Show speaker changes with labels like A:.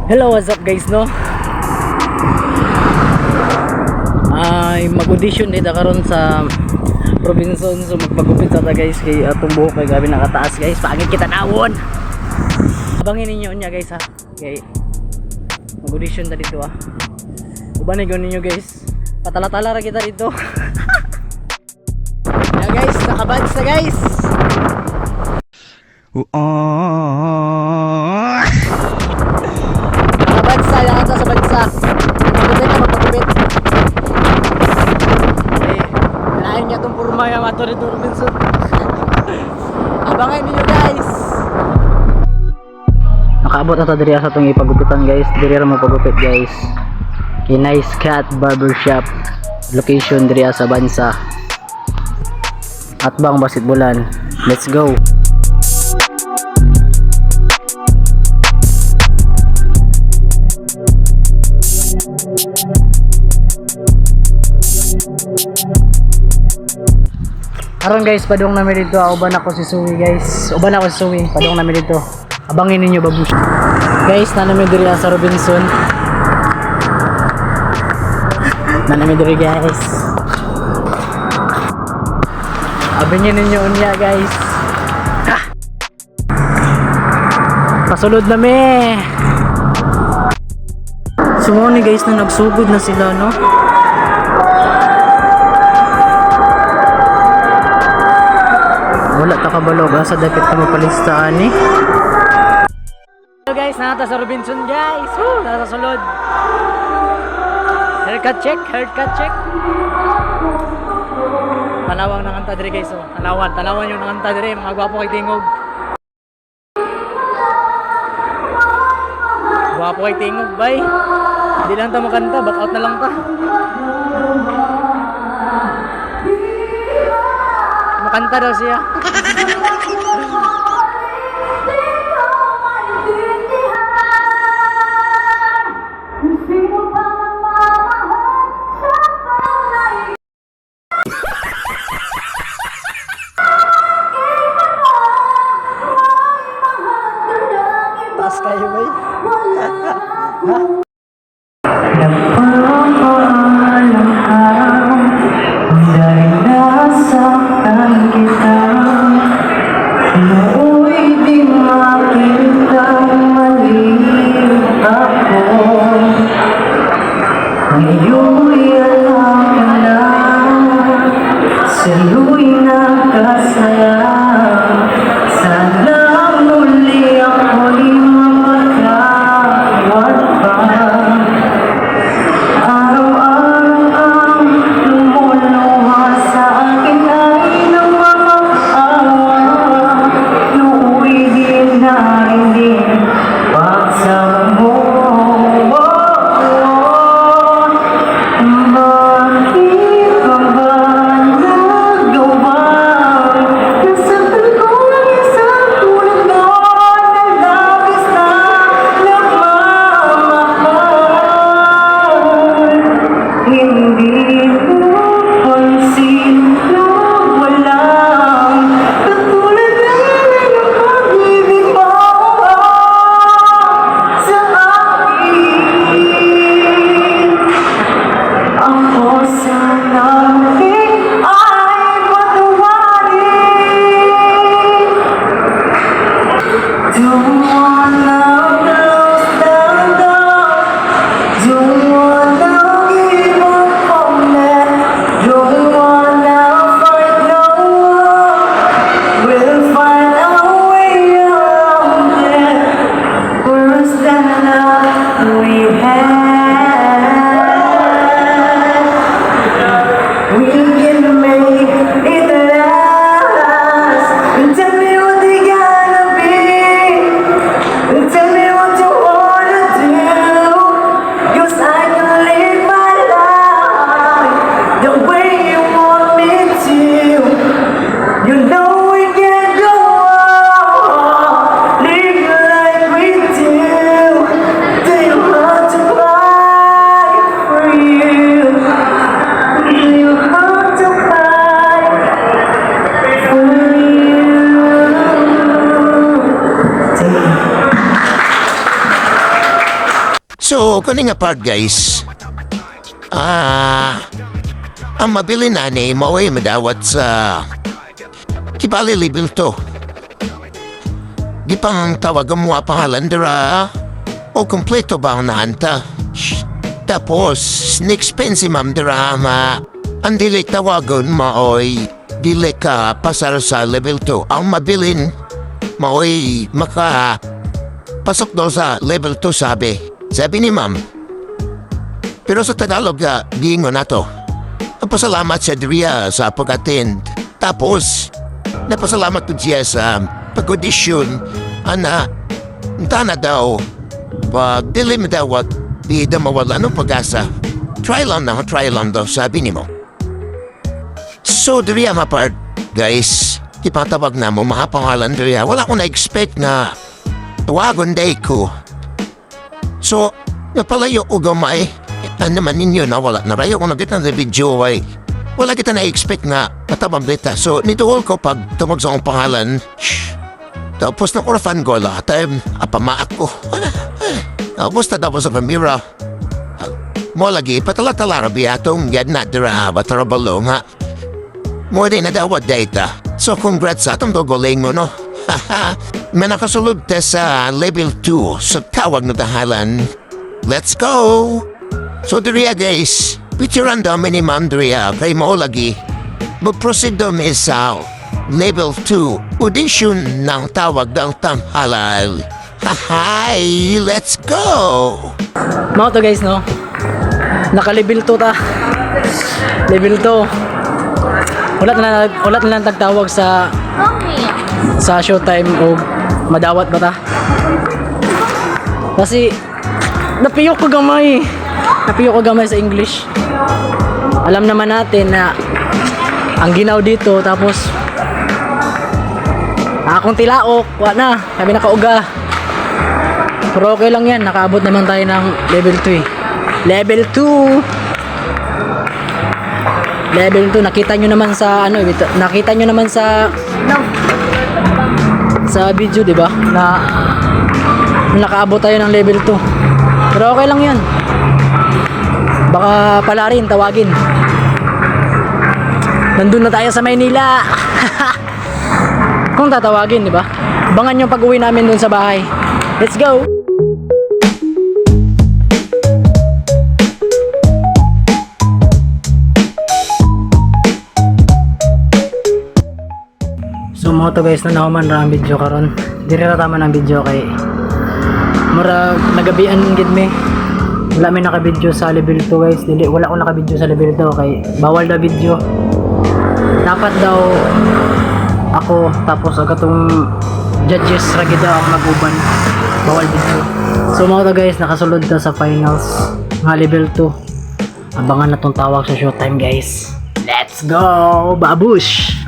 A: Hello, what's up guys, no? Ay mag-audition dito karon sa Robinson, so magpagupit sa ta guys kay atong buhok kay gabi nakataas guys, pangit kita nawon. Abangin ninyo niya guys ha. Kay mag-audition ta dito ha. Uban ninyo guys. Patala-tala ra kita dito. Ya guys, nakabads na guys. Bansa, yan sa bansa. Magpagupit na magpagupit. Okay. Kailangan niya itong purma yung mato rito Robinson. Abangan ninyo guys. Nakaabot na ito diri sa itong ipagupitan guys. Diri ra magpagupit guys. Nice Cat Barbershop. Location diri sa bansa. Atbang Basketbulan. Let's go. Karon guys, padung namin dito. Uban ako si Suwi guys. Uban ako si Suwi. Padung namin dito. Abangin ninyo babush. Guys, namin diri sa Robinson. Namin diri guys. Abangin ninyo unya guys. Ah! Pasulod na me. Sumuni guys na nagsugod na sila no. Wala ta kabalog sa dapat ka mapalistaan eh. Hello guys, nata sa Robinson guys. Woo, nasa sulod. Haircut check, haircut check. Tanawang nanganta dire guys oh. Tanawan yung nanganta dire, mga gwapo kay tingog. Gwapo kay tingog, bay. Hindi lang ta makanta, back out na lang ta. Makanta daw siya. Tas kayo bay.
B: So, kani nga part guys. Ang mabili na ni mao'y madawat sa Kibali level to. Di pang tawag ang mga pangalan dira. O kompleto ba ang nahanta? Tapos, next-expensive ma'am dira ang dili tawagon mao'y dili ka pasar sa level 2. Ang mabilin mao'y pasok daw sa level 2 sabi. Sabi ni ma'am. Pero sa Tagalog giingon na to. Napasalamat siya diriya sa pag-attend. Tapos, napasalamat ko siya sa pag-audition. Tana daw. Pag dili mo daw at di da mawala ng pag-asa. Try lang daw, sabi ni mo. So, diriya mapart, guys. Ipatawag na mo, mga pangalan diriya. Wala ko na-expect na tawagon day ko. So, napalayo ko gamay. Ano naman ninyo na wala na rayo kung nagkita na video ay wala kita na-expect nga matabang dita. So, nituol ko pag tumag sa akong pangalan. Tapos na orphan ko lahat. Apamaak ko. Tapos sa pamira. Mo lagi, patala-tala rabi atong yan na dira batarabalo nga. Mo din na dawat data. So, congrats sa atong dogoling mo, no? May nakasulod ta sa level 2 sa tawag na tahalan. Let's go! So, diriya guys, picturean daw ni Ma'am diriya kay mo lagi. Mag-proceed daw sa level 2 audition ng tawag ng tamhalal. Hi, let's go!
A: Mga to guys, no? Naka-level 2 ta. Level 2. Ulat na lang tagtawag sa showtime o madawat ba ta? Kasi napiyok ko gamay sa English. Alam naman natin na ang ginaw dito tapos akong tilaok, wala na, sabi nakauga. Pero okay lang yan, nakaabot naman tayo ng level 2 Level 2, nakita nyo naman sa video, di ba? Na nakaabot tayo ng level 2. Pero okay lang yan. Baka pala rin tawagin. Nandun na tayo sa Maynila. Kung tatawagin, di ba? Abangan yung pag-uwi namin dun sa bahay. Let's go! So mga to guys, nanahuman ra ang video karon. Diri ra tama ng video kay mura nagabian gid me. Wala may naka-video sa level 2 guys. Dili wala ko naka-video sa level 2 kay bawal na video. Dapat daw ako tapos agatong judges ra gid daw ang mag-uban. Bawal video. So mga to guys, nakasulod na sa finals nga level 2. Abangan na tong tawag sa showtime guys. Let's go! Babush!